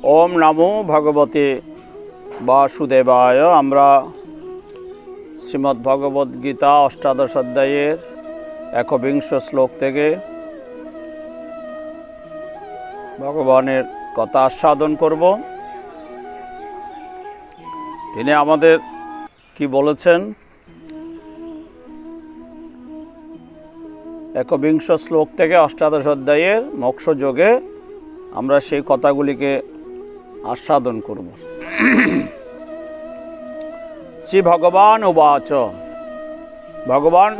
ওম নমো ভগবতে বাসুদেবায়। আমরা শ্রীমদ্ ভগবদ গীতা অষ্টাদশ অধ্যায়ের ১বিংশ শ্লোক থেকে ভগবানের কথা আস্বাদন করব। তিনি আমাদের কি বলেছেন, ১বিংশ শ্লোক থেকে অষ্টাদশ অধ্যায়ের মোক্ষযোগে আমরা সেই কথাগুলিকে আস্বাদন করব। শ্রী ভগবান উবাচ। ভগবান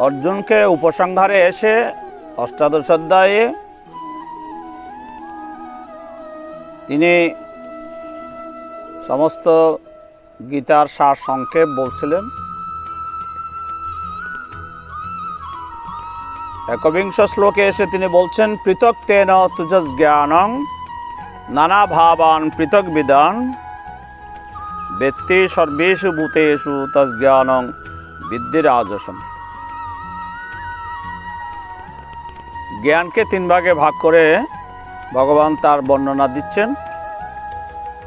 অর্জুনকে উপসংহারে এসে অষ্টাদশ অধ্যায়ে তিনি সমস্ত গীতার সার সংক্ষেপ বলছিলেন। ১বিংশ শ্লোকে এসে তিনি বলছেন, পৃথক তেন তুজস জ্ঞানং নানা ভাবান পৃথক বিদান বেত্তি সর্বেষু ভূতেষু তজ্জ্ঞানং বিদ্ধিরাজসম। জ্ঞানকে তিন ভাগে ভাগ করে ভগবান তার বর্ণনা দিচ্ছেন।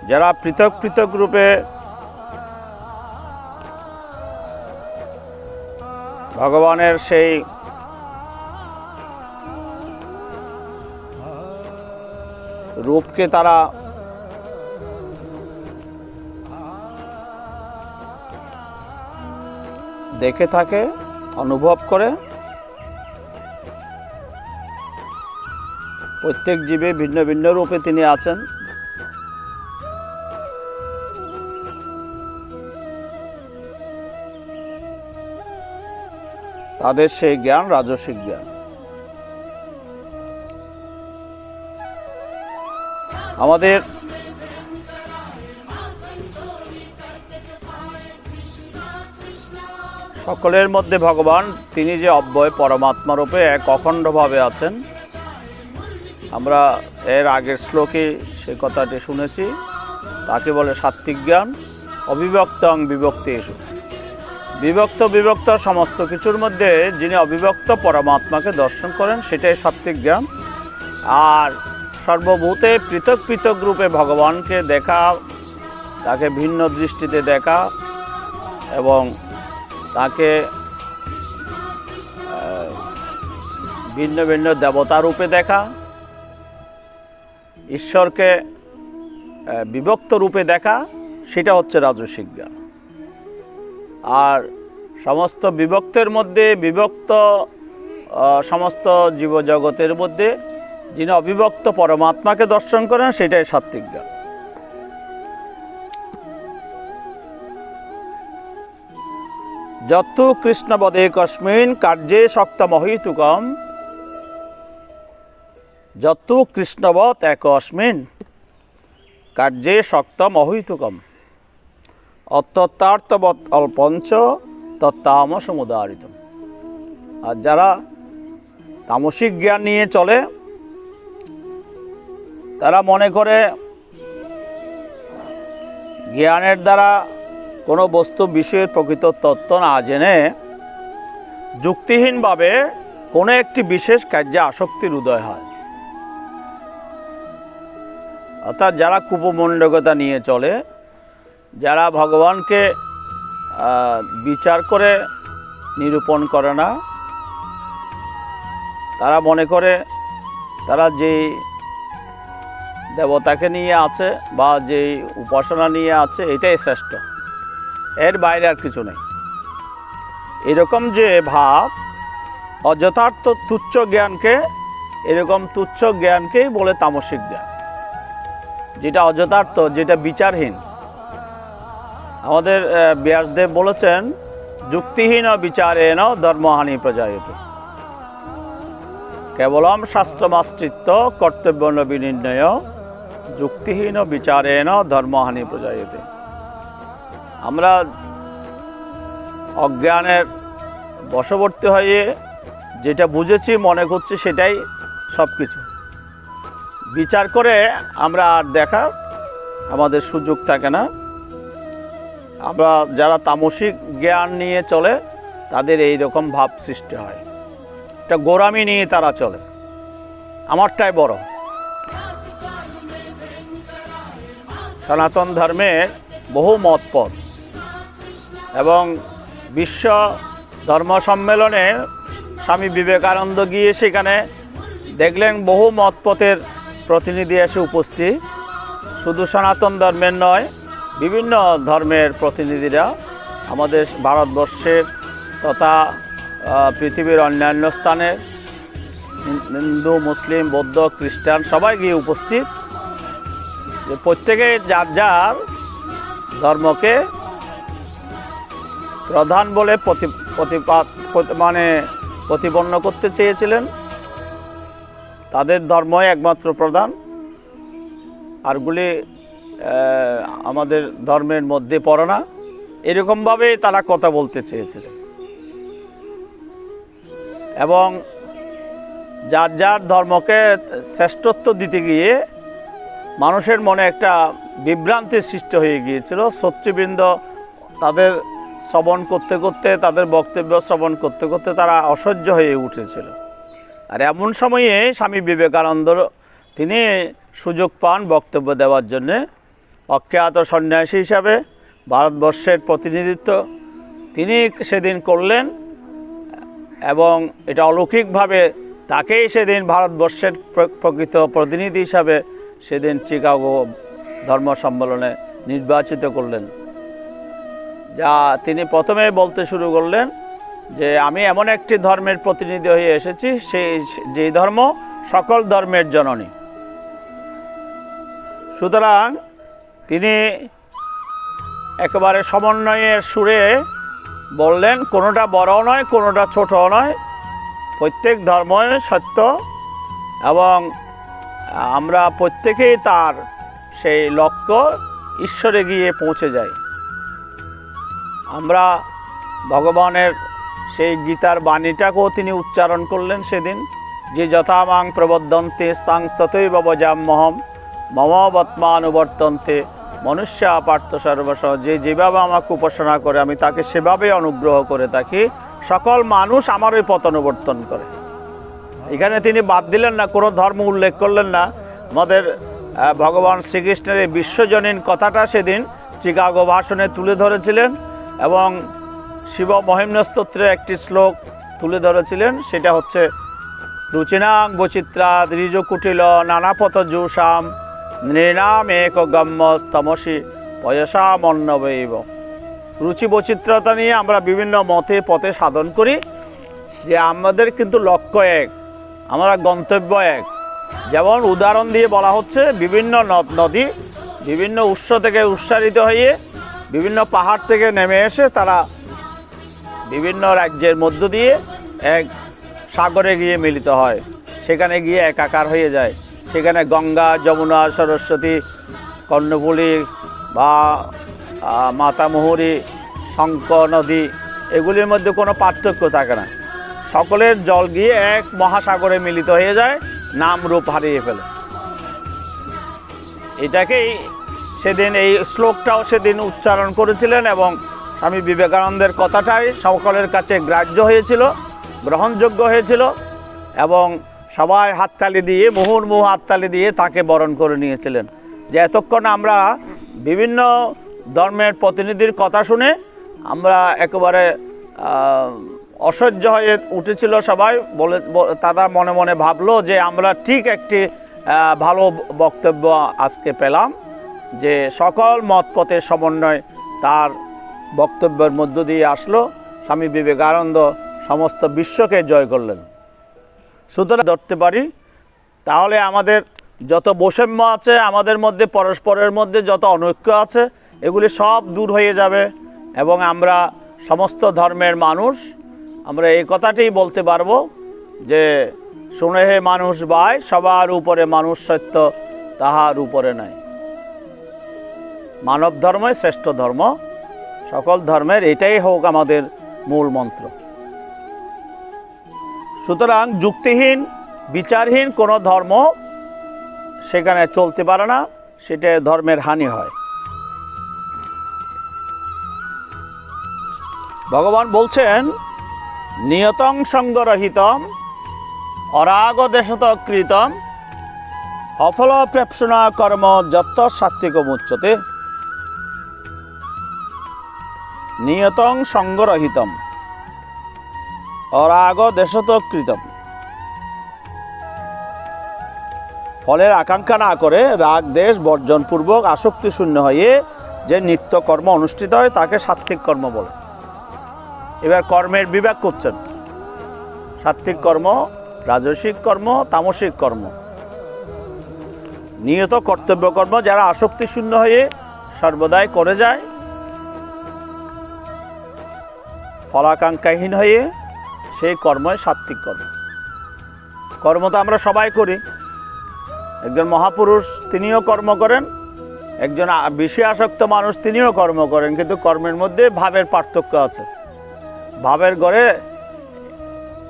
যারা পৃথক পৃথক রূপে ভগবানের সেই রূপকে তারা দেখে থাকে, অনুভব করে। প্রত্যেক জীবে ভিন্ন ভিন্ন রূপে তিনি আছেন। তাদের সেই জ্ঞান রাজসিক জ্ঞান। আমাদের সকলের মধ্যে ভগবান তিনি যে অব্যয় পরমাত্মা রূপে এক অখণ্ডভাবে আছেন, আমরা এর আগের শ্লোকে সে কথাটি শুনেছি। তাকে বলে সাত্ত্বিক জ্ঞান। অবিভক্তং বিভক্তেষু, বিভক্ত বিভক্ত সমস্ত কিছুর মধ্যে যিনি অবিভক্ত পরমাত্মাকে দর্শন করেন, সেটাই সাত্ত্বিক জ্ঞান। আর সর্বভূতে পৃথক পৃথক রূপে ভগবানকে দেখা, তাকে ভিন্ন দৃষ্টিতে দেখা এবং তাকে ভিন্ন ভিন্ন দেবতা রূপে দেখা, ঈশ্বরকে বিভক্ত রূপে দেখা, সেটা হচ্ছে রাজসিক জ্ঞান। আর সমস্ত বিভক্তের মধ্যে, বিভক্ত সমস্ত জীবজগতের মধ্যে যিনি অবিভক্ত পরমাত্মাকে দর্শন করেন, সেটাই সাত্ত্বিক জ্ঞান। যত্তু কৃষ্ণবদে কস্মিন কার্যে শক্তমহিতুকম, যত্তু কৃষ্ণবৎ একস্মিন কার্যে শক্তমহিতুকম অত্যর্থবৎ অল্পঞ্চ তত্তামসমুদারিতম। আর যারা তামসিক জ্ঞান নিয়ে চলে, তারা মনে করে জ্ঞানের দ্বারা কোনো বস্তু বিষয়ের প্রকৃত তত্ত্ব না জেনে যুক্তিহীনভাবে কোনো একটি বিশেষ কার্যে আসক্তির উদয় হয়। অর্থাৎ যারা কুপমণ্ডকতা নিয়ে চলে, যারা ভগবানকে বিচার করে নিরূপণ করে না, তারা মনে করে তারা যেই দেবতাকে নিয়ে আছে বা যেই উপাসনা নিয়ে আছে, এটাই শ্রেষ্ঠ, এর বাইরে আর কিছু নেই। এরকম যে ভাব, অযথার্থ তুচ্ছ জ্ঞানকে, এরকম তুচ্ছ জ্ঞানকেই বলে তামসিক জ্ঞান, যেটা অযথার্থ, যেটা বিচারহীন। আমাদের ব্যাসদেব বলেছেন, যুক্তিহীন বিচারেণ ধর্মহানি প্রজায়তে, কেবলম শাস্ত্রমাশ্রিত কর্তব্য বিনির্ণয় যুক্তিহীন বিচারেণ ধর্মহানি প্রজায়তে। আমরা অজ্ঞানের বশবর্তী হয়ে যেটা বুঝেছি মনে করছি, সেটাই সব কিছু। বিচার করে আমরা আর দেখার আমাদের সুযোগ থাকে না। আমরা যারা তামসিক জ্ঞান নিয়ে চলে, তাদের এই রকম ভাব সৃষ্টি হয়। একটা গোরামি নিয়ে তারা চলে, আমারটাই বড়। সনাতন ধর্মের বহু মতপথ, এবং বিশ্ব ধর্ম সম্মেলনে স্বামী বিবেকানন্দ গিয়ে সেখানে দেখলেন বহু মতপথের প্রতিনিধি এসে উপস্থিত। শুধু সনাতন ধর্মের নয়, বিভিন্ন ধর্মের প্রতিনিধিরা আমাদের ভারতবর্ষের তথা পৃথিবীর অন্যান্য স্থানের হিন্দু, মুসলিম, বৌদ্ধ, খ্রিস্টান সবাই গিয়ে উপস্থিত। যে প্রত্যেকে যার যার ধর্মকে প্রধান বলে প্রতিপন্ন করতে চেয়েছিলেন। তাদের ধর্মই একমাত্র প্রধান, আরগুলি আমাদের ধর্মের মধ্যে পড়ে না, এরকমভাবেই তারা কথা বলতে চেয়েছিলেন। এবং যার যার ধর্মকে শ্রেষ্ঠত্ব দিতে গিয়ে মানুষের মনে একটা বিভ্রান্তির সৃষ্টি হয়ে গিয়েছিল। শত্রুবৃন্দ তাদের শ্রবণ করতে করতে, তাদের বক্তব্য শ্রবণ করতে করতে তারা অসহ্য হয়ে উঠেছিল। আর এমন সময়ে স্বামী বিবেকানন্দ তিনি সুযোগ পান বক্তব্য দেওয়ার জন্যে। অখ্যাত সন্ন্যাসী হিসাবে ভারতবর্ষের প্রতিনিধিত্ব তিনি সেদিন করলেন, এবং এটা অলৌকিকভাবে তাকেই সেদিন ভারতবর্ষের প্রকৃত প্রতিনিধি হিসাবে সেদিন চিকাগো ধর্ম সম্মেলনে নির্বাচিত করলেন। যা তিনি প্রথমে বলতে শুরু করলেন যে আমি এমন একটি ধর্মের প্রতিনিধি হয়ে এসেছি, যেই ধর্ম সকল ধর্মের জননী। সুতরাং তিনি একেবারে সমন্বয়ের সুরে বললেন, কোনোটা বড় নয়, কোনোটা ছোট নয়, প্রত্যেক ধর্মই সত্য, এবং আমরা প্রত্যেকেই তার সেই লক্ষ্য ঈশ্বরে গিয়ে পৌঁছে যাই। আমরা ভগবানের সেই গীতার বাণীটাকেও তিনি উচ্চারণ করলেন সেদিন, যে যথা মাং প্রবদ্ধন্তে স্তাং তথৈব ভজাম্যহম মম বত্মানুবর্তন্তে মনুষ্যা পার্থ সর্বশ। যে যেভাবে আমাকে উপাসনা করে আমি তাকে সেভাবে অনুগ্রহ করে থাকি, সকল মানুষ আমারই পথ অনুবর্তন করে। এখানে তিনি বাদ দিলেন না, কোনো ধর্ম উল্লেখ করলেন না। আমাদের ভগবান শ্রীকৃষ্ণের এই বিশ্বজনীন কথাটা সেদিন চিকাগো ভাষণে তুলে ধরেছিলেন, এবং শিব মহিম্ন স্তোত্রের একটি শ্লোক তুলে ধরেছিলেন। সেটা হচ্ছে রুচিনাং বৈচিত্রা দ্বিজকুটিল নানাপথ জুষাম নৃণাম এক গম্যস্তমসি পয়সামন্নবৈব। রুচি বৈচিত্রতা নিয়ে আমরা বিভিন্ন মতে পথে সাধন করি, যে আমাদের কিন্তু লক্ষ্য এক, আমরা গন্তব্য এক। যেমন উদাহরণ দিয়ে বলা হচ্ছে, বিভিন্ন নদ নদী বিভিন্ন উৎস থেকে উৎসারিত হয়ে বিভিন্ন পাহাড় থেকে নেমে এসে তারা বিভিন্ন রাজ্যের মধ্য দিয়ে এক সাগরে গিয়ে মিলিত হয়, সেখানে গিয়ে একাকার হয়ে যায়। সেখানে গঙ্গা, যমুনা, সরস্বতী, কর্ণফুলী বা মাতামুহুরী, শঙ্খ নদী, এগুলির মধ্যে কোনো পার্থক্য থাকে না। সকলের জল গিয়ে এক মহাসাগরে মিলিত হয়ে যায়, নাম রূপ হারিয়ে ফেলে। এটাকেই সেদিন এই শ্লোকটাও সেদিন উচ্চারণ করেছিলেন, এবং স্বামী বিবেকানন্দের কথাটাই সকলের কাছে গ্রাহ্য হয়েছিল, গ্রহণযোগ্য হয়েছিল, এবং সবাই হাততালি দিয়ে, মুহুর্মুহু হাততালি দিয়ে তাকে বরণ করে নিয়েছিলেন। যে এতক্ষণ আমরা বিভিন্ন ধর্মের প্রতিনিধির কথা শুনে আমরা একেবারে অসহ্য হয়ে উঠেছিল সবাই, বলে তারা মনে মনে ভাবলো যে আমরা ঠিক একটি ভালো বক্তব্য আজকে পেলাম, যে সকল মতপথের সমন্বয় তার বক্তব্যের মধ্য দিয়ে আসলো। স্বামী বিবেকানন্দ সমস্ত বিশ্বকে জয় করলেন। সুতরাং ধরতে পারি, তাহলে আমাদের যত বৈষম্য আছে, আমাদের মধ্যে পরস্পরের মধ্যে যত অনৈক্য আছে, এগুলি সব দূর হয়ে যাবে, এবং আমরা সমস্ত ধর্মের মানুষ আমরা এই কথাটি বলতে পারবো যে শুনে হে মানুষ ভাই, সবার উপরে মানুষ সত্য, তাহার উপরে নাই। মানব ধর্মই শ্রেষ্ঠ ধর্ম, সকল ধর্মের এটাই হোক আমাদের মূল মন্ত্র। সুতরাং যুক্তিহীন, বিচারহীন কোনো ধর্ম সেখানে চলতে পারে না, সেটা ধর্মের হানি হয়। ভগবান বলছেন, নিয়তং সঙ্গরহিতম অরাগ দেশত কৃতম অফল প্রেপসনা কর্ম যত সাত্বিকমুচ্যতে নিয়তং সঙ্গরহিতম অরাগ দেশত কৃতম। ফলের আকাঙ্ক্ষা না করে রাগ দেশ বর্জনপূর্বক আসক্তি শূন্য হয়ে যে নিত্য কর্ম অনুষ্ঠিত হয় তাকে সাত্বিক কর্ম বলে। এবার কর্মের বিভাগ করছেন, সাত্বিক কর্ম, রাজসিক কর্ম, তামসিক কর্ম। নিয়ত কর্তব্য কর্ম যারা আসক্তি শূন্য হয়ে সর্বদাই করে যায়, ফলাকাঙ্ক্ষাহীন হয়ে, সেই কর্মই সাত্বিক কর্ম। কর্ম তো আমরা সবাই করি। একজন মহাপুরুষ তিনিও কর্ম করেন, একজন বিষয় আসক্ত মানুষ তিনিও কর্ম করেন, কিন্তু কর্মের মধ্যে ভাবের পার্থক্য আছে, ভাবের গড়ে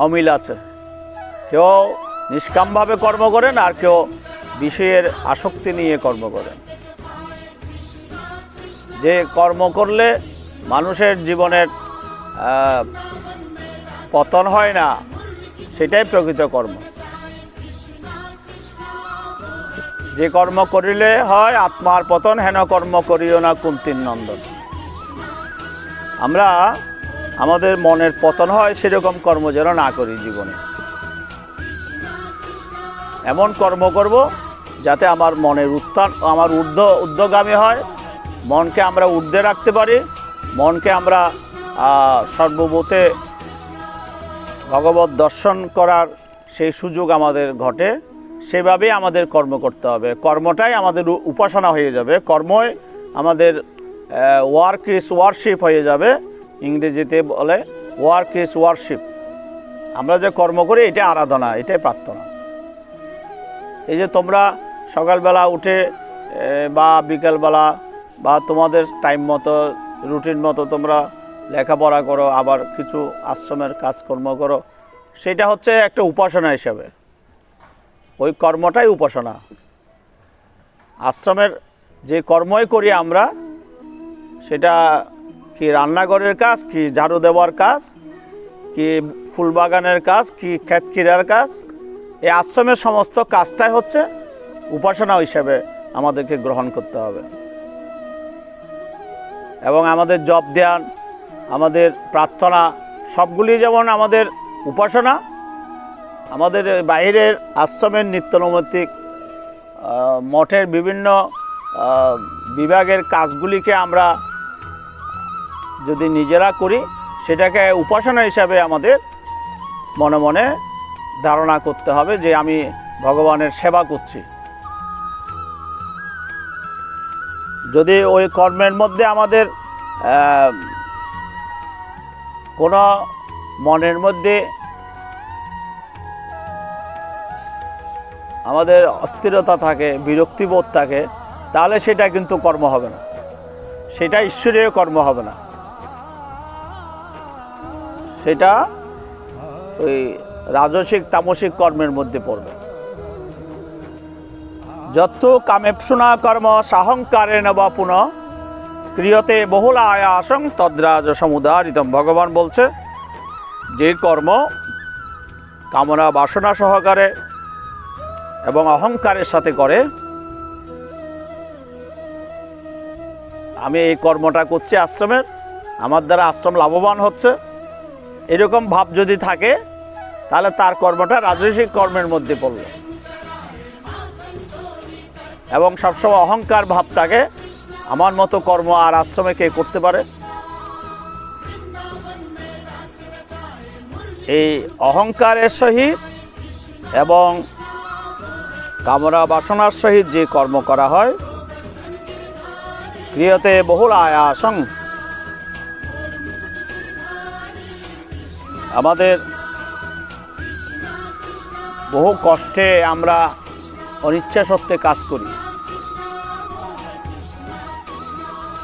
অমিল আছে। কেউ নিষ্কামভাবে কর্ম করেন আর কেউ বিষয়ের আসক্তি নিয়ে কর্ম করেন। যে কর্ম করলে মানুষের জীবনের পতন হয় না, সেটাই প্রকৃত কর্ম। যে কর্ম করিলে হয় আত্মার পতন, হেন কর্ম করিও না কুন্তীর নন্দন। আমরা আমাদের মনের পতন হয় সেরকম কর্ম যেন না করি জীবনে। এমন কর্ম করব যাতে আমার মনের উত্থান, আমার ঊর্ধ্বগামী হয়, মনকে আমরা ঊর্ধ্বে রাখতে পারি, মনকে আমরা সর্বভূতে ভগবত দর্শন করার সেই সুযোগ আমাদের ঘটে। সেভাবেই আমাদের কর্ম করতে হবে। কর্মটাই আমাদের উপাসনা হয়ে যাবে, কর্মই আমাদের ওয়ার্ক ইজ ওয়ারশিপ হয়ে যাবে। ইংরেজিতে বলে ওয়ার্ক ইজ ওয়ারশিপ। আমরা যে কর্ম করি এটা আরাধনা, এটাই প্রার্থনা। এই যে তোমরা সকালবেলা উঠে বা বিকেলবেলা বা তোমাদের টাইম মতো রুটিন মতো তোমরা লেখাপড়া করো, আবার কিছু আশ্রমের কাজকর্ম করো, সেটা হচ্ছে একটা উপাসনা হিসাবে। ওই কর্মটাই উপাসনা। আশ্রমের যে কর্মই করি আমরা, সেটা কি রান্নাঘরের কাজ, কি ঝাড়ু দেওয়ার কাজ, কি ফুলবাগানের কাজ, কি ক্ষেত কিরার কাজ, এই আশ্রমের সমস্ত কাজটাই হচ্ছে উপাসনা হিসাবে আমাদেরকে গ্রহণ করতে হবে। এবং আমাদের জপ ধ্যান, আমাদের প্রার্থনা সবগুলি যেমন আমাদের উপাসনা, আমাদের বাইরের আশ্রমের নিত্যনৈমিত্তিক মঠের বিভিন্ন বিভাগের কাজগুলিকে আমরা যদি নিজেরা করি, সেটাকে উপাসনা হিসাবে আমাদের মনে মনে ধারণা করতে হবে যে আমি ভগবানের সেবা করছি। যদি ওই কর্মের মধ্যে আমাদের কোনো মনের মধ্যে আমাদের অস্থিরতা থাকে, বিরক্তিবোধ থাকে, তাহলে সেটা কিন্তু কর্ম হবে না, সেটা ঈশ্বরীয় কর্ম হবে না, সেটা ওই রাজসিক তামসিক কর্মের মধ্যে পড়বে। যত কামেপ্সুনা কর্ম সাহংকারেণ বা পুনঃ ক্রিয়তে বহুল আয়াসং তদ্রাজ সমুদারিতম। ভগবান বলছে যে কর্ম কামনা বাসনা সহকারে এবং অহংকারের সাথে করে, আমি এই কর্মটা করছি আশ্রমের, আমার দ্বারা আশ্রম লাভবান হচ্ছে, এরকম ভাব যদি থাকে তাহলে তার কর্মটা রাজসিক কর্মের মধ্যে পড়ল। এবং সবসময় অহংকার ভাব থাকে, আমার মতো কর্ম আর আশ্রমে কে করতে পারে, এই অহংকারের সহিত এবং কামনা বাসনার সহিত যে কর্ম করা হয়, ক্রিয়তে বহুল আয়াসং, আমাদের বহু কষ্টে আমরা অনিচ্ছা সত্ত্বে কাজ করি,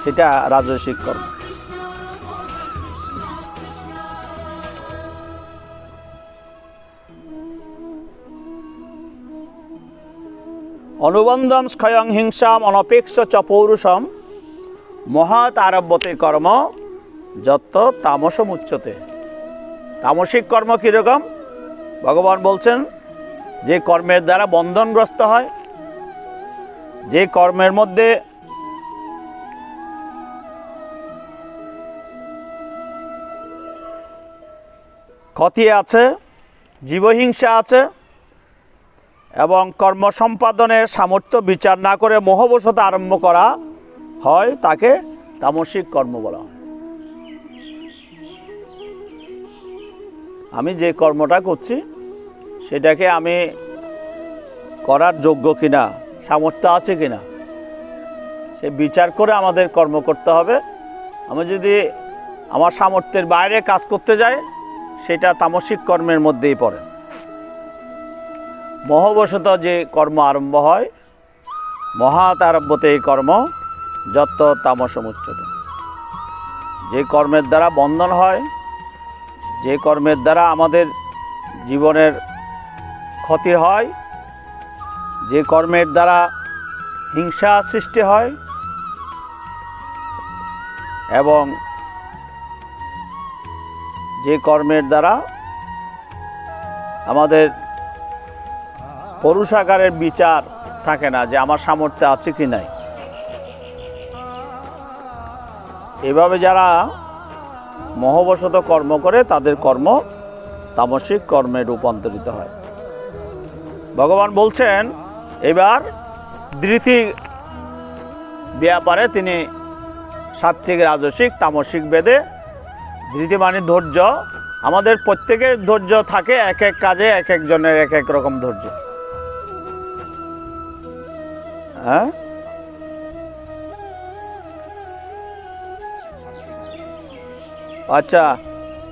সেটা রাজসিক কর্ম। অনুবন্ধম স্বয়ং হিংসাম অনপেক্ষ চ পৌরুষম মহৎ আরভ্যতে কর্ম যত তামসম উচ্যতে। তামসিক কর্ম কীরকম? ভগবান বলছেন যে কর্মের দ্বারা বন্ধনগ্রস্ত হয়, যে কর্মের মধ্যে ক্ষতি আছে, জীবহিংসা আছে এবং কর্ম সম্পাদনের সামর্থ্য বিচার না করে মোহবশত আরম্ভ করা হয়, তাকে তামসিক কর্ম বলা হয়। আমি যে কর্মটা করছি সেটাকে আমি করার যোগ্য কিনা, সামর্থ্য আছে কিনা, সে বিচার করে আমাদের কর্ম করতে হবে। আমি যদি আমার সামর্থ্যের বাইরে কাজ করতে যাই, সেটা তামসিক কর্মের মধ্যেই পড়ে। মোহবশত যে কর্ম আরম্ভ হয়, মহাত আরম্ভতে এই কর্ম যত তামসমুচ্যতে। যে কর্মের দ্বারা বন্ধন হয়, যে কর্মের দ্বারা আমাদের জীবনের ক্ষতি হয়, যে কর্মের দ্বারা হিংসা সৃষ্টি হয় এবং যে কর্মের দ্বারা আমাদের পরুষাকারের বিচার থাকে না যে আমার সামর্থ্য আছে কি নাই, এভাবে যারা মোহবশত কর্ম করে তাদের কর্ম তামসিক কর্মে রূপান্তরিত হয়। ভগবান বলছেন এবার ধৃতি ব্যাপারে তিনি সাত্ত্বিক, রাজসিক, তামসিক ভেদে। ধৃতি মানে ধৈর্য। আমাদের প্রত্যেকের ধৈর্য থাকে, এক এক কাজে এক একজনের এক এক রকম ধৈর্য। হ্যাঁ, আচ্ছা,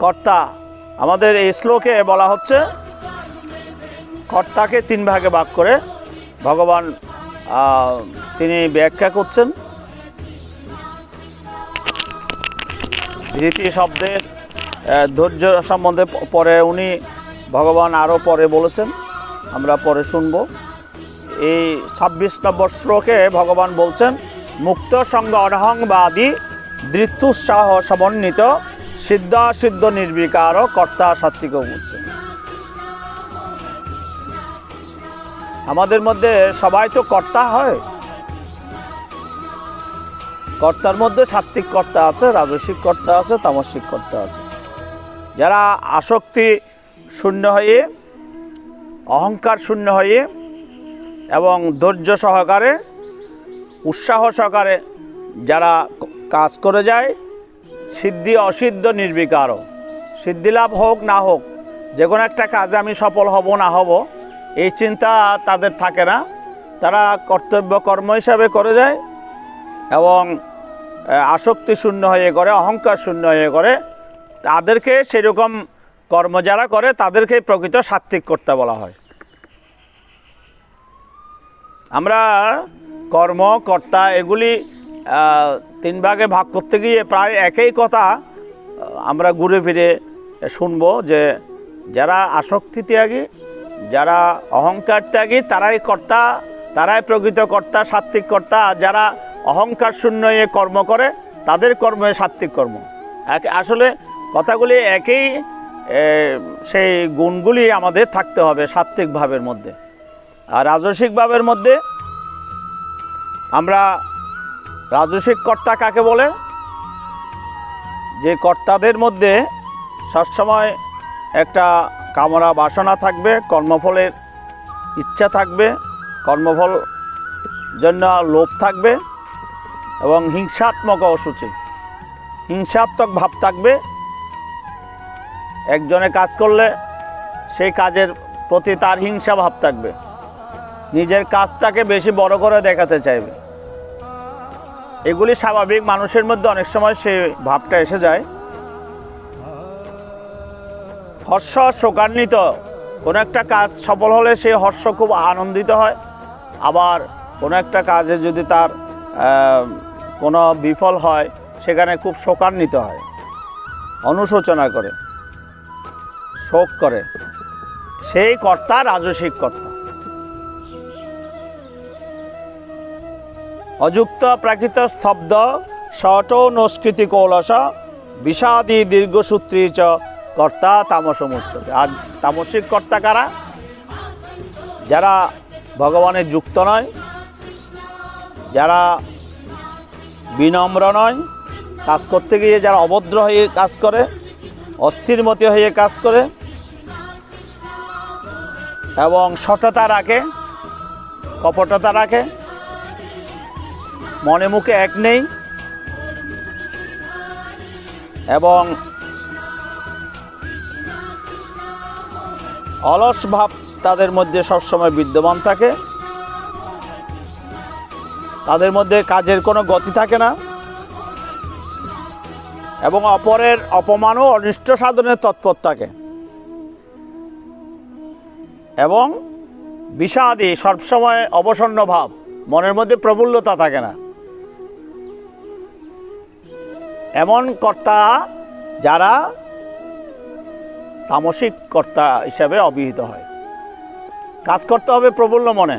কর্তা আমাদের এই শ্লোকে বলা হচ্ছে কর্তাকে তিন ভাগে ভাগ করে ভগবান তিনি ব্যাখ্যা করছেন। ধৃতি শব্দের ধৈর্য সম্বন্ধে পরে উনি ভগবান আরও পরে বলেছেন, আমরা পরে শুনব। এই 26 নম্বর শ্লোকে ভগবান বলছেন মুক্ত সঙ্গ অনহংবাদী ধৃত্যুৎসাহ সমন্বিত সিদ্ধাসিদ্ধ নির্বিকার কর্তা সাত্ত্বিক বলছেন। আমাদের মধ্যে সবাই তো কর্তা হয়, কর্তার মধ্যে সাত্ত্বিক কর্তা আছে, রাজসিক কর্তা আছে, তামসিক কর্তা আছে। যারা আসক্তি শূন্য হয়ে, অহংকার শূন্য হয়ে এবং ধৈর্য সহকারে, উৎসাহ সহকারে যারা কাজ করে যায়, সিদ্ধি অসিদ্ধ নির্বিকার, সিদ্ধিলাভ হোক না হোক, যে কোনো একটা কাজে আমি সফল হব না হব এই চিন্তা তাদের থাকে না। তারা কর্তব্য কর্ম হিসাবে করে যায় এবং আসক্তি শূন্য হয়ে করে, অহংকার শূন্য হয়ে করে। তাদেরকে সেরকম কর্ম যারা করে তাদেরকে প্রকৃত সাত্ত্বিক কর্তা বলা হয়। আমরা কর্ম, কর্তা এগুলি তিন ভাগে ভাগ করতে গিয়ে প্রায় একই কথা আমরা ঘুরে ফিরে শুনবো, যে যারা আসক্তি ত্যাগী, যারা অহংকার ত্যাগী তারাই কর্তা, তারাই প্রকৃত কর্তা, সাত্ত্বিক কর্তা। যারা অহংকার শূন্য হয়ে কর্ম করে তাদের কর্ম সাত্ত্বিক কর্ম। আসলে কথাগুলি একই, সেই গুণগুলি আমাদের থাকতে হবে সাত্ত্বিক ভাবের মধ্যে। আর রাজসিক ভাবের মধ্যে আমরা রাজসিক কর্তা কাকে বলে? যে কর্তাদের মধ্যে সবসময় একটা কামনা বাসনা থাকবে, কর্মফলের ইচ্ছা থাকবে, কর্মফল জন্য লোভ থাকবে এবং হিংসাত্মক অসুচি, হিংসাত্মক ভাব থাকবে। একজনে কাজ করলে সেই কাজের প্রতি তার হিংসা ভাব থাকবে, নিজের কাজটাকে বেশি বড় করে দেখাতে চাইবে। এগুলি স্বাভাবিক, মানুষের মধ্যে অনেক সময় সেই ভাবটা এসে যায়। হর্ষ শোকান্বিত, কোনো একটা কাজ সফল হলে সেই হর্ষ খুব আনন্দিত হয়, আবার কোনো একটা কাজে যদি তার কোনো বিফল হয় সেখানে খুব শোকান্বিত হয়, অনুশোচনা করে, শোক করে। সেই কর্তা রাজসিক কর্তা। অযুক্ত প্রাকৃত স্তব্ধ শট নস্কৃতি কৌলস বিষাদী দীর্ঘসূত্রী চ কর্তা তামসমুচ্যতে। আর তামসিক কর্তা কারা? যারা ভগবানের যুক্ত নয়, যারা বিনম্র নয়, কাজ করতে গিয়ে যারা অভদ্র হয়ে কাজ করে, অস্থিরমতি হয়ে কাজ করে এবং সততা রাখে, কপটতা রাখে, মনে মুখে এক নেই এবং অলস ভাব তাদের মধ্যে সবসময় বিদ্যমান থাকে, তাদের মধ্যে কাজের কোনো গতি থাকে না এবং অপরের অপমান ও অনিষ্ট সাধনের তৎপর থাকে এবং বিষাদী, সবসময় অবসন্ন ভাব, মনের মধ্যে প্রফুল্লতা থাকে না। এমন কর্তা যারা তামসিক কর্তা হিসাবে অভিহিত হয়। কাজ করতে হবে প্রফুল্ল মনে।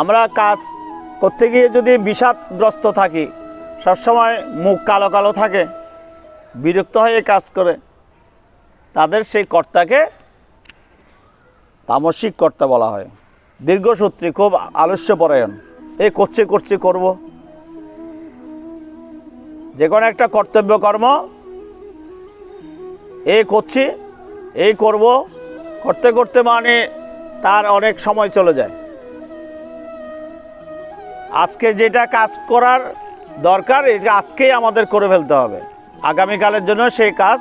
আমরা কাজ করতে গিয়ে যদি বিষাদগ্রস্ত থাকি, সবসময় মুখ কালো কালো থাকে, বিরক্ত হয়ে কাজ করে, তাদের সেই কর্তাকে তামসিক কর্তা বলা হয়। দীর্ঘসূত্রী, খুব আলস্যপরায়ণ, এই করছি করব। যে কোনো একটা কর্তব্য কর্ম এই করছি, এই করব, করতে করতে মানে তার অনেক সময় চলে যায়। আজকে যেটা কাজ করার দরকার, এই আজকেই আমাদের করে ফেলতে হবে। আগামীকালের জন্য সেই কাজ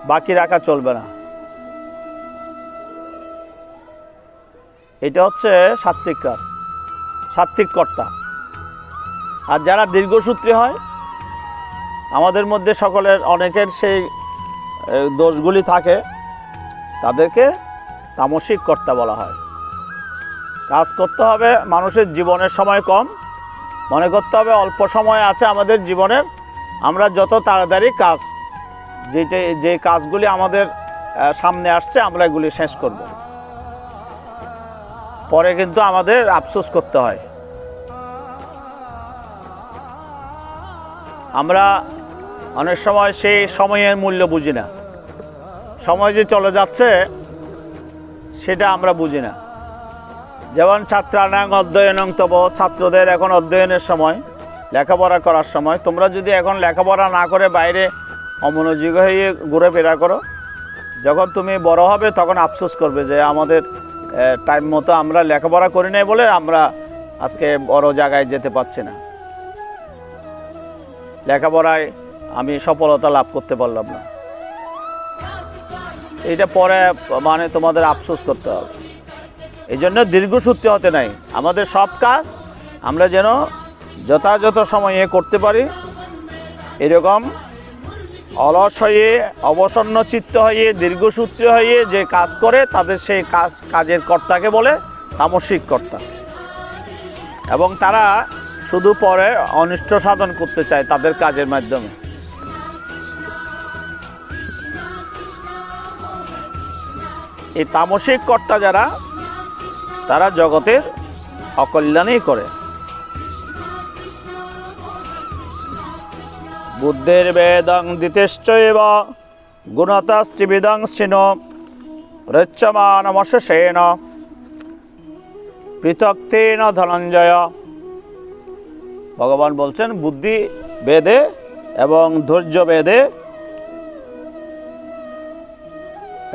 বাকি রাখা চলবে না। এটা হচ্ছে সাত্ত্বিক কাজ, সাত্ত্বিক কর্তা। আর যারা দীর্ঘসূত্রী হয়, আমাদের মধ্যে সকলের অনেকের সেই দোষগুলি থাকে, তাদেরকে তামসিক কর্তা বলা হয়। কাজ করতে হবে, মানুষের জীবনের সময় কম, মনে করতে হবে অল্প সময় আছে আমাদের জীবনের, আমরা যত তাড়াতাড়ি কাজ, যে কাজগুলি আমাদের সামনে আসছে আমরা এগুলি শেষ করব। পরে কিন্তু আমাদের আফসোস করতে হয়। আমরা অনেক সময় সেই সময়ের মূল্য বুঝি না। সময় যে চলে যাচ্ছে সেটা আমরা বুঝি না। যেমন ছাত্রানাং অধ্যয়নং তব, ছাত্রদের এখন অধ্যয়নের সময়, লেখাপড়া করার সময়। তোমরা যদি এখন লেখাপড়া না করে বাইরে অমনোযোগী হয়ে ঘুরেফেরা করো, যখন তুমি বড় হবে তখন আফসোস করবে যে আমাদের টাইম মতো আমরা লেখাপড়া করি নাই বলে আমরা আজকে বড় জায়গায় যেতে পারছি না, লেখাপড়ায় আমি সফলতা লাভ করতে পারলাম না। এটা পরে মানে তোমাদের আফসোস করতে হবে। এই জন্য দীর্ঘসূত্রী হতে নাই। আমাদের সব কাজ আমরা যেন যথাযথ সময়ে করতে পারি, এরকম অলস হয়ে, অবসন্ন চিত্ত হয়ে, দীর্ঘসূত্রী হয়ে যে কাজ করে, তাদের সেই কাজের কর্তাকে বলে তামসিক কর্তা। এবং তারা শুধু পরে অনিষ্ট সাধন করতে চায় তাদের কাজের মাধ্যমে। এই তামসিক কর্তা যারা, তারা জগতের অকল্যাণই করে। বুদ্ধের বেদং দিতেশ্চৈব গুণতাস্ত্রিবিদং স্থিন রচ্যমানমশেষেণ পৃথক্তেন ধনঞ্জয়। ভগবান বলছেন, বুদ্ধি বেদে এবং ধৈর্য বেদে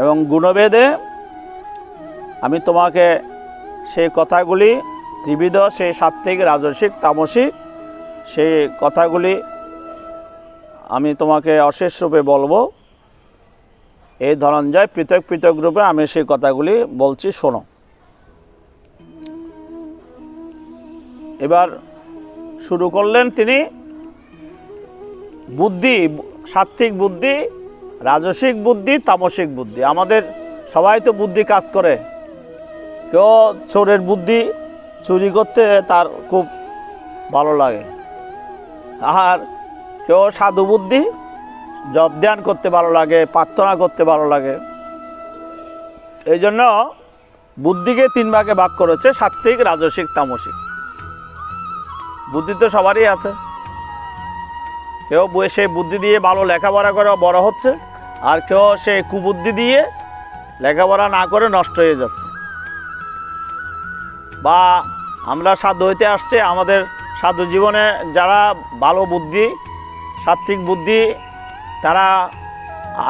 এবং গুণবেদে আমি তোমাকে সেই কথাগুলি, ত্রিবিধ, সেই সাত্ত্বিক, রাজসিক, তামসিক, সেই কথাগুলি আমি তোমাকে অশেষ রূপে বলবো। এই ধনঞ্জয়, পৃথক পৃথক রূপে আমি সেই কথাগুলি বলছি, শোনো। এবার শুরু করলেন তিনি। বুদ্ধি, সাত্ত্বিক বুদ্ধি, রাজসিক বুদ্ধি, তামসিক বুদ্ধি। আমাদের সবাই তো বুদ্ধি কাজ করে। কেউ চোরের বুদ্ধি, চুরি করতে তার খুব ভালো লাগে, আর কেউ সাধু বুদ্ধি, জপ ধ্যান করতে ভালো লাগে, প্রার্থনা করতে ভালো লাগে। এই জন্য বুদ্ধিকে তিন ভাগে ভাগ করেছে, সাত্ত্বিক, রাজসিক, তামসিক। বুদ্ধি তো সবারই আছে। কেউ সেই বুদ্ধি দিয়ে ভালো লেখাপড়া করে বড় হচ্ছে, আর কেউ সেই কুবুদ্ধি দিয়ে লেখাপড়া না করে নষ্ট হয়ে যাচ্ছে। বা আমরা সাধু হইতে আসছে, আমাদের সাধু জীবনে যারা ভালো বুদ্ধি, সাত্ত্বিক বুদ্ধি, তারা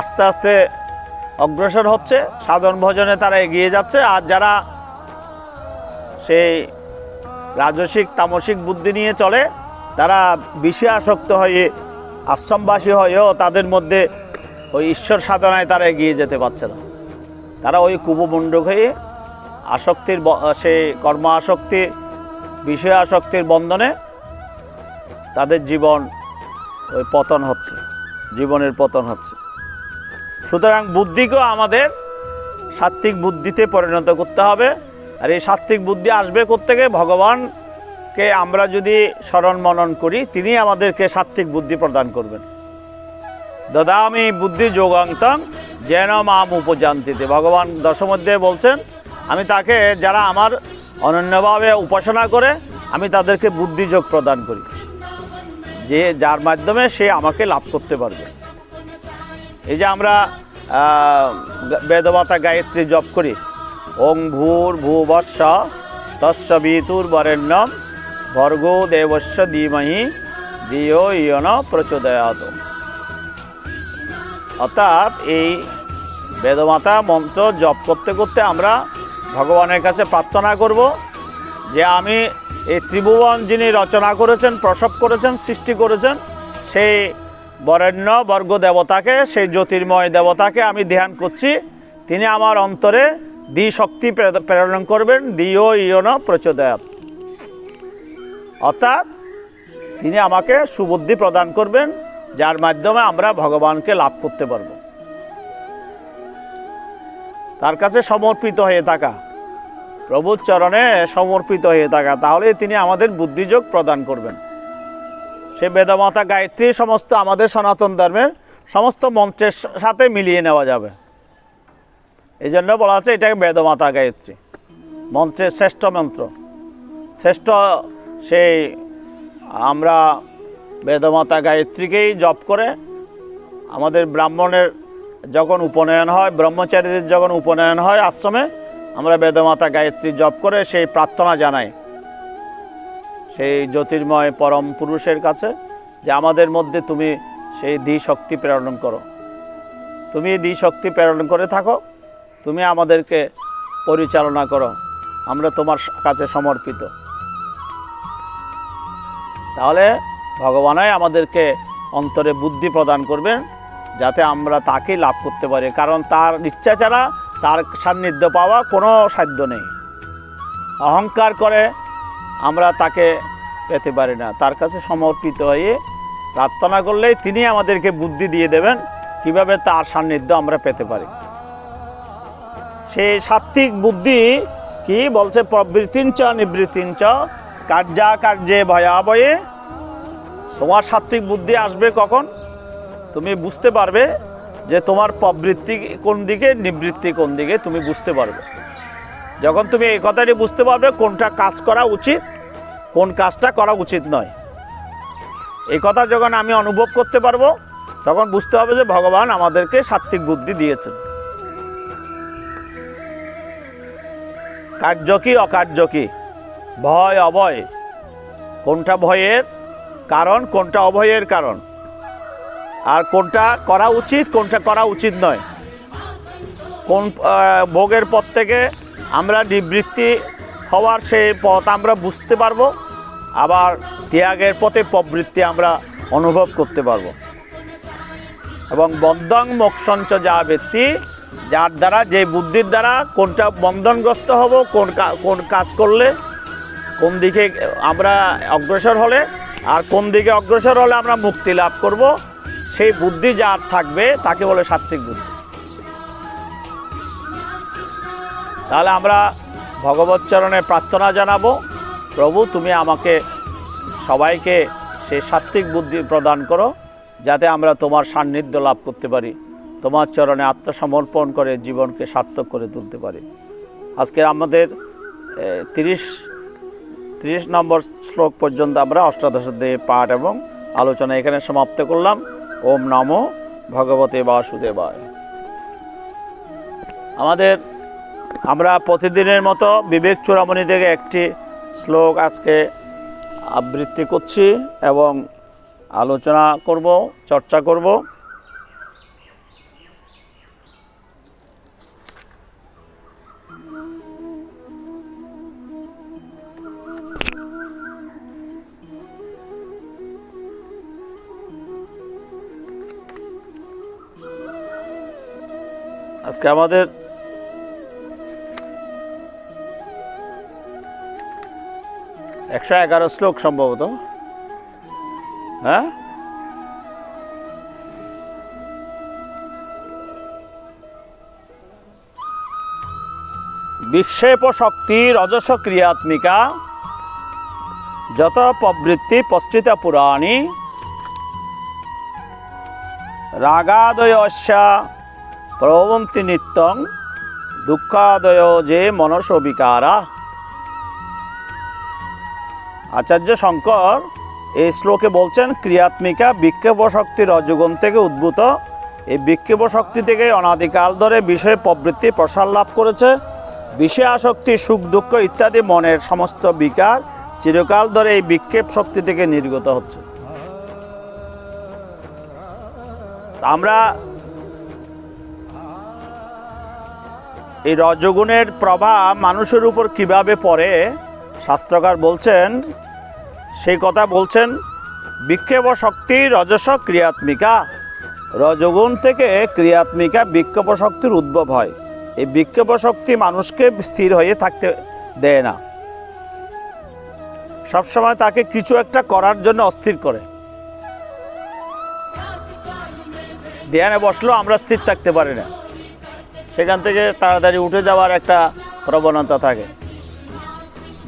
আস্তে আস্তে অগ্রসর হচ্ছে, সাধন ভজনে তারা এগিয়ে যাচ্ছে। আর যারা সেই রাজসিক তামসিক বুদ্ধি নিয়ে চলে, তারা বিষে আসক্ত হয়ে আশ্রমবাসী হয়েও তাদের মধ্যে ওই ঈশ্বর সাধনায় তারা এগিয়ে যেতে পারছে না। তারা ওই কুপমণ্ডক হয়ে আসক্তির সেই কর্ম আসক্তি, বিষয় আসক্তির বন্ধনে তাদের জীবন ওই পতন হচ্ছে, জীবনের পতন হচ্ছে। সুতরাং বুদ্ধিকেও আমাদের সাত্ত্বিক বুদ্ধিতে পরিণত করতে হবে। আর এই সাত্ত্বিক বুদ্ধি আসবে কোত্থেকে? ভগবানকে আমরা যদি স্মরণ মনন করি, তিনি আমাদেরকে সাত্ত্বিক বুদ্ধি প্রদান করবেন। দদামি বুদ্ধি যোগান্তং যেন মাম উপজান্তিতে। ভগবান দশমধ্যায়ে বলছেন, আমি তাকে, যারা আমার অনন্যভাবে উপাসনা করে, আমি তাদেরকে বুদ্ধিযোগ প্রদান করি, যে যার মাধ্যমে সে আমাকে লাভ করতে পারবে। এই যে আমরা বেদমাতা গায়ত্রী জপ করি, ওং ভূর ভূবস্য তস্য বিতুর্বরেণ্যম ভর্গো দেবস্য ধীমহি ধিয়ো ইয় ন প্রচোদয়াৎ। অর্থাৎ এই বেদমাতা মন্ত্র জপ করতে করতে আমরা ভগবানের কাছে প্রার্থনা করব যে আমি এই ত্রিভুবন যিনি রচনা করেছেন, প্রসব করেছেন, সৃষ্টি করেছেন, সেই বরেণ্য বর্গ দেবতাকে, সেই জ্যোতির্ময় দেবতাকে আমি ধ্যান করছি। তিনি আমার অন্তরে দ্বিশক্তি প্রেরণ করবেন, দিও ইয়ন প্রচোদয়াৎ। অর্থাৎ তিনি আমাকে সুবুদ্ধি প্রদান করবেন, যার মাধ্যমে আমরা ভগবানকে লাভ করতে পারব। তার কাছে সমর্পিত হয়ে থাকা, প্রভুর চরণে সমর্পিত হয়ে থাকা, তাহলে তিনি আমাদের বুদ্ধিযোগ প্রদান করবেন। সে বেদমাতা গায়ত্রী সমস্ত আমাদের সনাতন ধর্মের সমস্ত মন্ত্রের সাথে মিলিয়ে নেওয়া যাবে। এই জন্য বলা আছে এটাকে বেদমাতা গায়ত্রী, মন্ত্রের শ্রেষ্ঠ মন্ত্র, শ্রেষ্ঠ। সেই আমরা বেদমাতা গায়ত্রীকেই জপ করে আমাদের ব্রাহ্মণের যখন উপনয়ন হয়, ব্রহ্মচারীদের যখন উপনয়ন হয় আশ্রমে, আমরা বেদমাতা গায়ত্রী জপ করে সেই প্রার্থনা জানাই সেই জ্যোতির্ময় পরম পুরুষের কাছে, যে আমাদের মধ্যে তুমি সেই দ্বিশক্তি প্রেরণ করো, তুমি দ্বিশক্তি প্রেরণ করে থাকো, তুমি আমাদেরকে পরিচালনা করো, আমরা তোমার কাছে সমর্পিত। তাহলে ভগবানই আমাদেরকে অন্তরে বুদ্ধি প্রদান করবেন, যাতে আমরা তাকে লাভ করতে পারি। কারণ তার ইচ্ছা ছাড়া তার সান্নিধ্য পাওয়া কোনো সাধ্য নেই। অহংকার করে আমরা তাকে পেতে পারি না। তার কাছে সমর্পিত হয়ে প্রার্থনা করলেই তিনি আমাদেরকে বুদ্ধি দিয়ে দেবেন কিভাবে তার সান্নিধ্য আমরা পেতে পারি। সেই সাত্ত্বিক বুদ্ধি কি বলছে? প্রবৃত্তিঞ্চ নিবৃত্তিঞ্চ কার্যা কার্যে ভয়াবয়ে। তোমার সাত্ত্বিক বুদ্ধি আসবে কখন? তুমি বুঝতে পারবে যে তোমার প্রবৃত্তি কোন দিকে, নিবৃত্তি কোন দিকে, তুমি বুঝতে পারবে। যখন তুমি এই কথাটি বুঝতে পারবে কোনটা কাজ করা উচিত, কোন কাজটা করা উচিত নয়, এই কথা যখন আমি অনুভব করতে পারবো, তখন বুঝতে হবে যে ভগবান আমাদেরকে সাত্ত্বিক বুদ্ধি দিয়েছেন। কার্য কি অকার্য কি, ভয় অভয়, কোনটা ভয়ের কারণ, কোনটা অভয়ের কারণ, আর কোনটা করা উচিত, কোনটা করা উচিত নয়, কোন ভোগের পথ থেকে আমরা নিবৃত্তি হওয়ার সেই পথ আমরা বুঝতে পারবো, আবার ত্যাগের পথে প্রবৃত্তি আমরা অনুভব করতে পারবো। এবং বন্ধং মোক্ষঞ্চ যা ব্যক্তি, যার দ্বারা, যে বুদ্ধির দ্বারা কোনটা বন্ধনগ্রস্ত হব, কোন কাজ করলে কোন দিকে আমরা অগ্রসর হলে, আর কোন দিকে অগ্রসর হলে আমরা মুক্তি লাভ করব, সেই বুদ্ধি যার থাকবে তাকে বলে সাত্ত্বিক বুদ্ধি। তাহলে আমরা ভগবৎ চরণে প্রার্থনা জানাবো, প্রভু তুমি আমাকে সবাইকে সেই সাত্ত্বিক বুদ্ধি প্রদান করো, যাতে আমরা তোমার সান্নিধ্য লাভ করতে পারি, তোমার চরণে আত্মসমর্পণ করে জীবনকে সার্থক করে তুলতে পারি। আজকে আমাদের 30 নম্বর শ্লোক পর্যন্ত আমরা অষ্টাদশ অধ্যায়ে পাঠ এবং আলোচনা এখানে সমাপ্ত করলাম। ওম নমো ভগবতে বাসুদেবায়। আমরা প্রতিদিনের মতো বিবেক চূড়ামণি থেকে একটি শ্লোক আজকে আবৃত্তি করছি এবং আলোচনা করব, চর্চা করব। আজকে আমাদের একশো 11 শ্লোক সম্ভবত, হ্যাঁ, বিক্ষেপ শক্তি রজস ক্রিয়াত্মিকা যত প্রবৃত্তি পশ্চিতা পুরাণী রাগাদয়স্যা প্রবন্তি নিত্যং দুঃখাদয় যে মনস বিকারা। আচার্য শঙ্কর এই শ্লোকে বলছেন ক্রিয়াত্মিকা বিক্ষেপ শক্তি রজগুণ থেকে উদ্ভূত। এই বিক্ষেপ শক্তি থেকে অনাদিকাল ধরে বিষয়ে প্রবৃত্তি প্রসার লাভ করেছে। বিষয় আসক্তি, সুখ দুঃখ ইত্যাদি মনের সমস্ত বিকার চিরকাল ধরে এই বিক্ষেপ শক্তি থেকে নির্গত হচ্ছে। আমরা এই রজগুণের প্রভাব মানুষের উপর কিভাবে পড়ে শাস্ত্রকার বলছেন, সেই কথা বলছেন। বিক্ষেপ শক্তি রজস ক্রিয়াত্মিকা, রজগুণ থেকে ক্রিয়াত্মিকা বিক্ষেপ শক্তির উদ্ভব হয়। এই বিক্ষেপ শক্তি মানুষকে স্থির হয়ে থাকতে দেয় না, সবসময় তাকে কিছু একটা করার জন্য অস্থির করে। ধ্যানে বসলেও আমরা স্থির থাকতে পারি না, সেখান থেকে তাড়াতাড়ি উঠে যাওয়ার একটা প্রবণতা থাকে।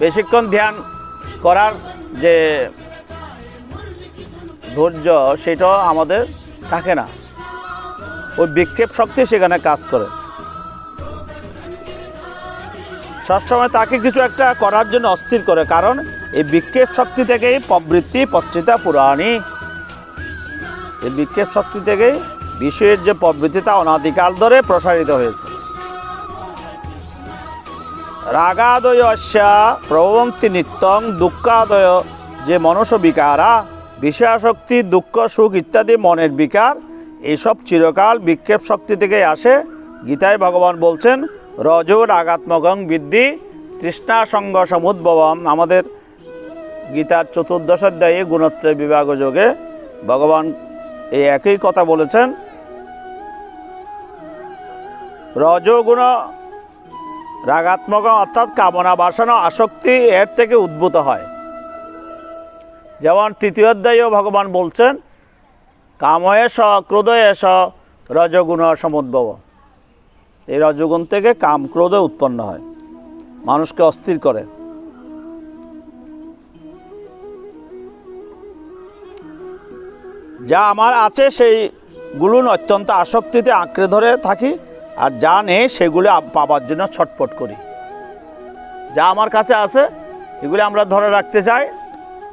বেশিক্ষণ ধ্যান করার যে ধৈর্য সেটাও আমাদের থাকে না, ওই বিক্ষেপ শক্তি সেখানে কাজ করে। সবসময় তাকে কিছু একটা করার জন্য অস্থির করে, কারণ এই বিক্ষেপ শক্তি থেকেই প্রবৃত্তি পশ্চিতা পুরাণী। এই বিক্ষেপ শক্তি থেকেই বিষয়ের যে প্রবৃত্তি তা অনাদিকাল ধরে প্রসারিত হয়েছে। রাগাদয়স্যা প্রবন্তি নিত্যং দুঃখাদয় যে মনস বিকারা, বিষয়াসক্তি, দুঃখ, সুখ ইত্যাদি মনের বিকার, এইসব চিরকাল বিক্ষেপ শক্তি থেকে আসে। গীতায় ভগবান বলছেন রজ রাগাত্মকং বিদ্ধি তৃষ্ণা সঙ্গ সমুদ্ভবম। আমাদের গীতার 14 অধ্যায়ে গুণত্রয় বিভাগ যোগে ভগবান এই একই কথা বলেছেন। রজগুণ রাগাত্মক অর্থাৎ কামনা বাসনা আসক্তি এর থেকে উদ্ভূত হয়। যেমন 3 অধ্যায়েও ভগবান বলছেন কাময়েশ ক্রোধয়েশ রজগুণ সমুদ্ভব। এই রজগুণ থেকে কাম ক্রোধ উৎপন্ন হয়, মানুষকে অস্থির করে। যা আমার আছে সেইগুলো অত্যন্ত আসক্তিতে আঁকড়ে ধরে থাকি, আর যা নেই সেগুলো পাবার জন্য ছটফট করি। যা আমার কাছে আছে এগুলো আমরা ধরে রাখতে চাই,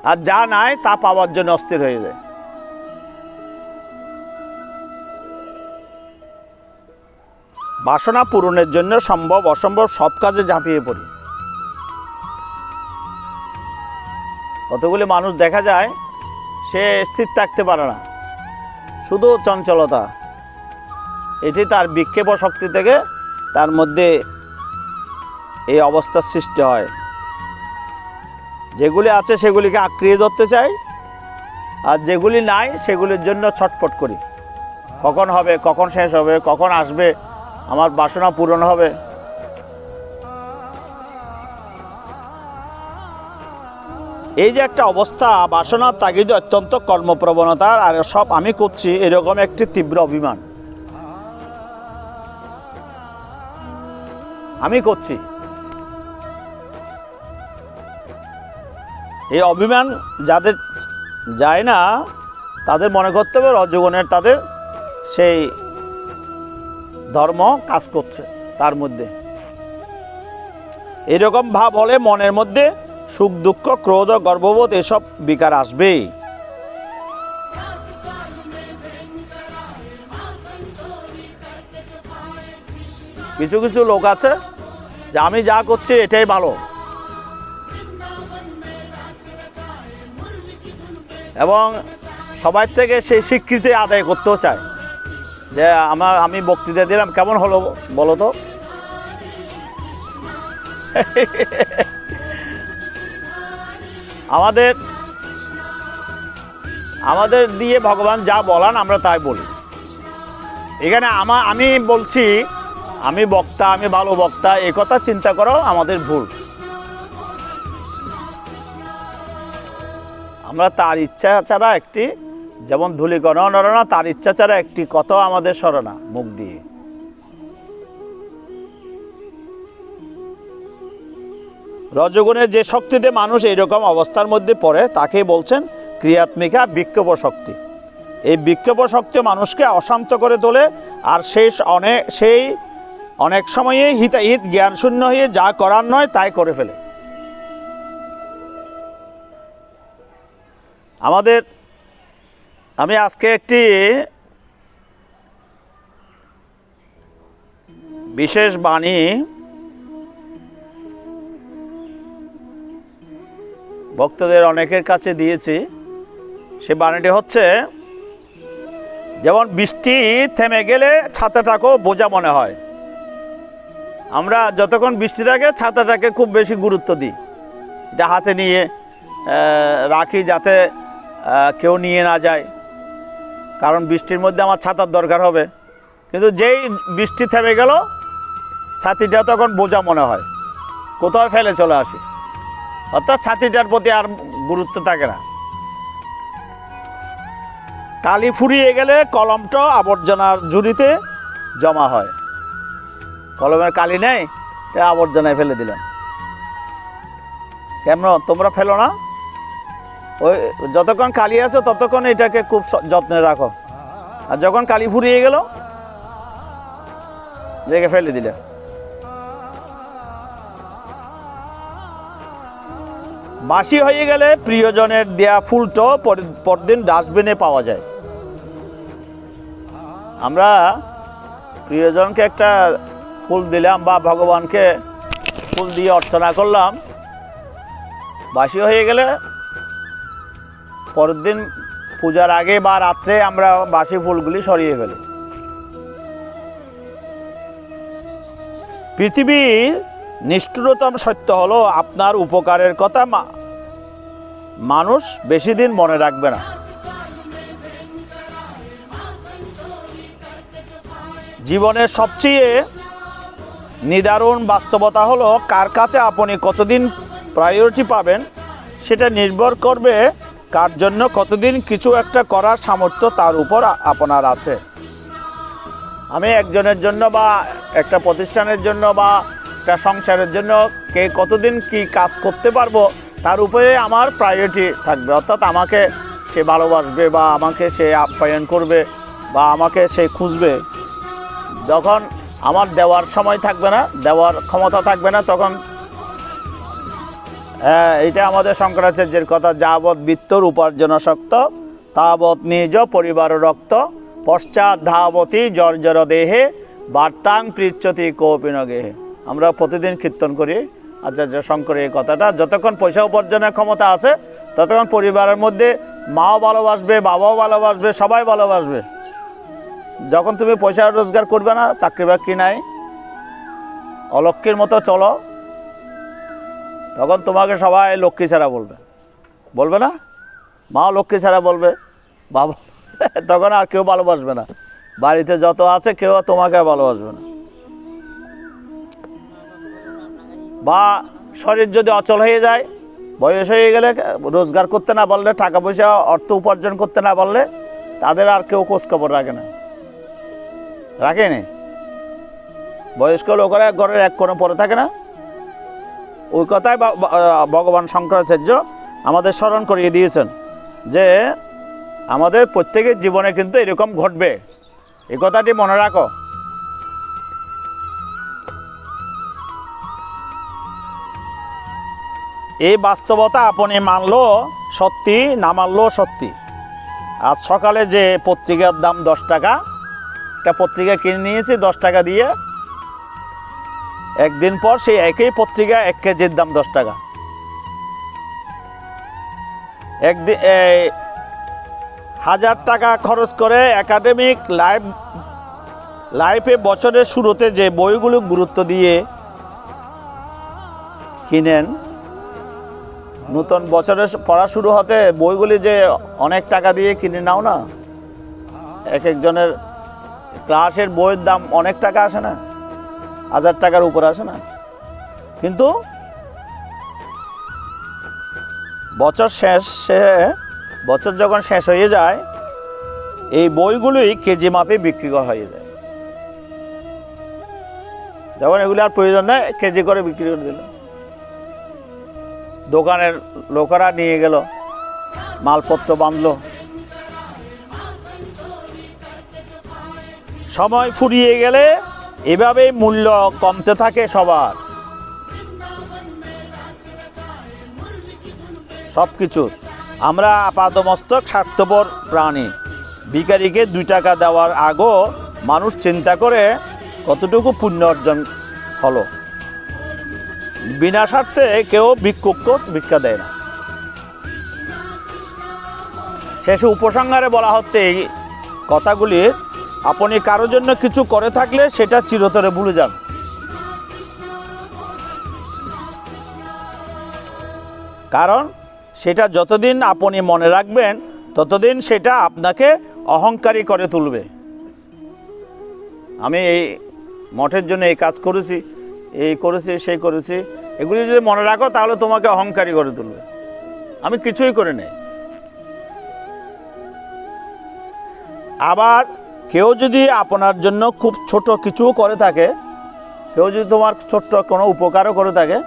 আর যা নাই তা পাওয়ার জন্য অস্থির হয়ে যায়। বাসনা পূরণের জন্য সম্ভব অসম্ভব সব কাজে ঝাঁপিয়ে পড়ি। কতগুলি মানুষ দেখা যায় সে স্থির থাকতে পারে না, শুধু চঞ্চলতা। এটি তার বিক্ষেপ শক্তি থেকে তার মধ্যে এই অবস্থার সৃষ্টি হয়। যেগুলি আছে সেগুলিকে আঁকড়িয়ে ধরতে চাই, আর যেগুলি নাই সেগুলির জন্য ছটফট করি। কখন হবে, কখন শেষ হবে, কখন আসবে, আমার বাসনা পূরণ হবে। এই যে একটা অবস্থা, বাসনার তাগিদে অত্যন্ত কর্মপ্রবণতার, আর সব আমি করছি এরকম একটি তীব্র অভিমান আমি করছি। এই অভিমান যাদের যায় না তাদের মনে করতে হবে রজগুণের তাদের সেই ধর্ম কাজ করছে তার মধ্যে। এরকম ভাব হলে মনের মধ্যে সুখ দুঃখ ক্রোধ গর্ববোধ এসব বিকার আসবেই। কিছু কিছু লোক আছে যে আমি যা করছি এটাই ভালো, এবং সবার থেকে সেই স্বীকৃতি আদায় করতেও চায় যে আমি বক্তৃতা দিলাম, কেমন হলো বলো তো। আমাদের দিয়ে ভগবান যা বলান আমরা তাই বলি। এখানে আমি বলছি আমি বক্তা, আমি ভালো বক্তা, এই কথা চিন্তা করো আমাদের ভুল। আমরা তার ইচ্ছা ছাড়া একটি, যেমন ধূলিকণা নড়ে না, তার ইচ্ছা ছাড়া একটি কথাও আমাদের সরে না মুখ দিয়ে। রজগুণের যে শক্তিতে মানুষ এইরকম অবস্থার মধ্যে পড়ে তাকে বলছেন ক্রিয়াত্মিকা বিক্ষোভ শক্তি। এই বিক্ষোভ শক্তি মানুষকে অশান্ত করে তোলে, আর সেই অনেক সময়ে হিতাহিত জ্ঞান শূন্য হয়ে যা করার নয় তাই করে ফেলে। আমি আজকে একটি বিশেষ বাণী ভক্তদের অনেকের কাছে দিয়েছি। সে বাণীটি হচ্ছে, যেমন বৃষ্টি থেমে গেলে ছাতাটাকেও বোঝা মনে হয়। আমরা যতক্ষণ বৃষ্টি থাকে ছাতাটাকে খুব বেশি গুরুত্ব দিই, এটা হাতে নিয়ে রাখি যাতে কেউ নিয়ে না যায়, কারণ বৃষ্টির মধ্যে আমার ছাতার দরকার হবে। কিন্তু যেই বৃষ্টি থেমে গেল ছাতিটা তখন বোঝা মনে হয়, কোথাও ফেলে চলে আসি, অর্থাৎ ছাতিটার প্রতি আর গুরুত্ব থাকে না। কালি ফুরিয়ে গেলে কলমটা আবর্জনার ঝুড়িতে জমা হয়। কলমের কালি নেই, আবর্জনায় ফেলে দিলাম। কেমন তোমরা ফেলো না? ওই যতক্ষণ কালি আছে ততক্ষণ এটাকে খুব যত্নে রাখো, আর যখন কালি ফুরিয়ে গেল রেখে ফেলে দিলে। বাসি হয়ে গেলে প্রিয়জনের দেয়া ফুলটাও পরদিন ডাস্টবিনে পাওয়া যায়। আমরা প্রিয়জনকে একটা ফুল দিলাম বা ভগবানকে ফুল দিয়ে অর্চনা করলাম, বাসি হয়ে গেলে পরের দিন পূজার আগে বা রাত্রে আমরা বাসি ফুলগুলি সরিয়ে ফেলি। পৃথিবীর নিষ্ঠুরতম সত্য হলো আপনার উপকারের কথা মানুষ বেশি দিন মনে রাখবে না। জীবনের সবচেয়ে নিদারুণ বাস্তবতা হলো কার কাছে আপনি কতদিন প্রায়োরিটি পাবেন সেটা নির্ভর করবে কার জন্য কতদিন কিছু একটা করার সামর্থ্য তার উপর আপনার আছে। আমি একজনের জন্য বা একটা প্রতিষ্ঠানের জন্য বা একটা সংসারের জন্য কে কতদিন কি কাজ করতে পারবো তার উপরে আমার প্রায়োরিটি থাকবে, অর্থাৎ আমাকে সে ভালোবাসবে বা আমাকে সে আপ্যায়ন করবে বা আমাকে সে খুঁজবে। যখন আমার দেওয়ার সময় থাকবে না, দেওয়ার ক্ষমতা থাকবে না, তখন এটা আমাদের শঙ্করাচার্যের কথা, যাবৎ বিত্তর উপার্জন শক্ত তাবৎ নিজ পরিবার রক্ত পশ্চাৎ ধাবতী জর্জর দেহে বার্তাং পৃচ্ছতি কৌপিন গেহে। আমরা প্রতিদিন কীর্তন করি আচার্য শঙ্করের এই কথাটা। যতক্ষণ পয়সা উপার্জনের ক্ষমতা আছে ততক্ষণ পরিবারের মধ্যে মাও ভালোবাসবে, বাবাও ভালোবাসবে, সবাই ভালোবাসবে। যখন তুমি পয়সা রোজগার করবে না, চাকরি বাকরি নাই, অলক্ষ্মীর মতো চলো, তখন তোমাকে সবাই লক্ষ্মী ছাড়া বলবে না? মাও লক্ষ্মী ছাড়া বলবে, বাবা, তখন আর কেউ ভালোবাসবে না। বাড়িতে যত আছে কেউ তোমাকে ভালোবাসবে না। বা শরীর যদি অচল হয়ে যায়, বয়স হয়ে গেলে, রোজগার করতে না পারলে, টাকা পয়সা অর্থ উপার্জন করতে না পারলে, তাদের আর কেউ খোঁজখবর রাখে না, রাখেনি। বয়স্ক লোকেরা ঘরের এক কোণে পড়ে থাকে না? ওই কথাই ভগবান শঙ্করাচার্য আমাদের স্মরণ করিয়ে দিয়েছেন যে আমাদের প্রত্যেকের জীবনে কিন্তু এরকম ঘটবে, এই কথাটি মনে রাখো। এই বাস্তবতা আপনি মানলেও সত্যি, না মানলেও সত্যি। আজ সকালে যে পত্রিকার দাম 10 টাকা, একটা পত্রিকা কিনে নিয়েছি 10 টাকা দিয়ে, একদিন পর সেই একই পত্রিকা 1 কেজির দাম 10 টাকা। হাজার টাকা খরচ করে একাডেমিক লাইফে বছরের শুরুতে যে বইগুলো গুরুত্ব দিয়ে কিনেন, নতুন বছরের পড়া শুরু হতে বইগুলি যে অনেক টাকা দিয়ে কিনে নাও না, এক একজনের ক্লাসের বইয়ের দাম অনেক টাকা আসে না, 1000 টাকার উপর আসে না, কিন্তু বছর যখন শেষ হয়ে যায় এই বইগুলোই কেজি মাপে বিক্রি করা হয়ে যায়। যখন এগুলি আর প্রয়োজন নেই কেজি করে বিক্রি করে দিল, দোকানের লোকেরা নিয়ে গেল, মালপত্র বাঁধলো, সময় ফুরিয়ে গেলে এভাবেই মূল্য কমতে থাকে সবার, সব কিছুর। আমরা আপাদমস্তক স্বার্থপর প্রাণী। ভিখারিকে 2 টাকা দেওয়ার আগেও মানুষ চিন্তা করে কতটুকু পুণ্য অর্জন হলো। বিনা স্বার্থে কেউ ভিক্ষা দেয় না। শেষে উপসংহারে বলা হচ্ছে এই কথাগুলি, আপনি কারোর জন্য কিছু করে থাকলে সেটা চিরতরে ভুলে যান। কারণ সেটা যতদিন আপনি মনে রাখবেন ততদিন সেটা আপনাকে অহংকারী করে তুলবে। আমি এই মঠের জন্য এই কাজ করেছি, এই করেছি, সেই করেছি, এগুলি যদি মনে রাখো তাহলে তোমাকে অহংকারী করে তুলবে। আমি কিছুই করে নেই। আবার কেউ যদি আপনার জন্য খুব ছোট কিছু করে থাকে, কেউ যদি তোমার ছোট্ট কোনো উপকারও করে থাকে,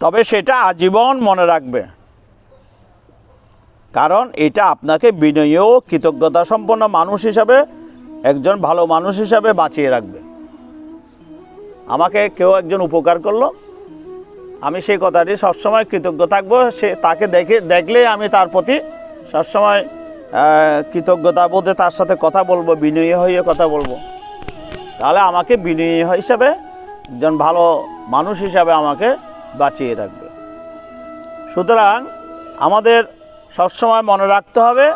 তবে সেটা আজীবন মনে রাখবে, কারণ এটা আপনাকে বিনয়ী ও কৃতজ্ঞতা সম্পন্ন মানুষ হিসাবে, একজন ভালো মানুষ হিসাবে বাঁচিয়ে রাখবে। আমাকে কেউ একজন উপকার করলো, আমি সেই কথাটি সবসময় কৃতজ্ঞ থাকবো। সে তাকে দেখলে আমি তার প্রতি সবসময় কৃতজ্ঞতা বোধে তার সাথে কথা বলবো, বিনয়ী হয়ে কথা বলবো। তাহলে আমাকে বিনয়ী হিসাবে, একজন ভালো মানুষ হিসাবে আমাকে বাঁচিয়ে রাখবে। সুতরাং আমাদের সবসময় মনে রাখতে হবে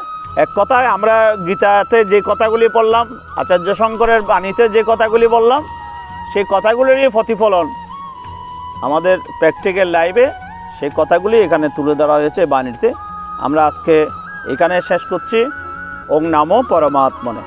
এক কথায়, আমরা গীতাতে যে কথাগুলি পড়লাম, আচার্য শঙ্করের বাণীতে যে কথাগুলি বললাম, সেই কথাগুলিরই প্রতিফলন আমাদের প্র্যাকটিক্যাল লাইফে সেই কথাগুলি এখানে তুলে ধরা হয়েছে বাণীতে। আমরা আজকে এখানে শেষ করছি। ওং নমো পরমাত্মনে।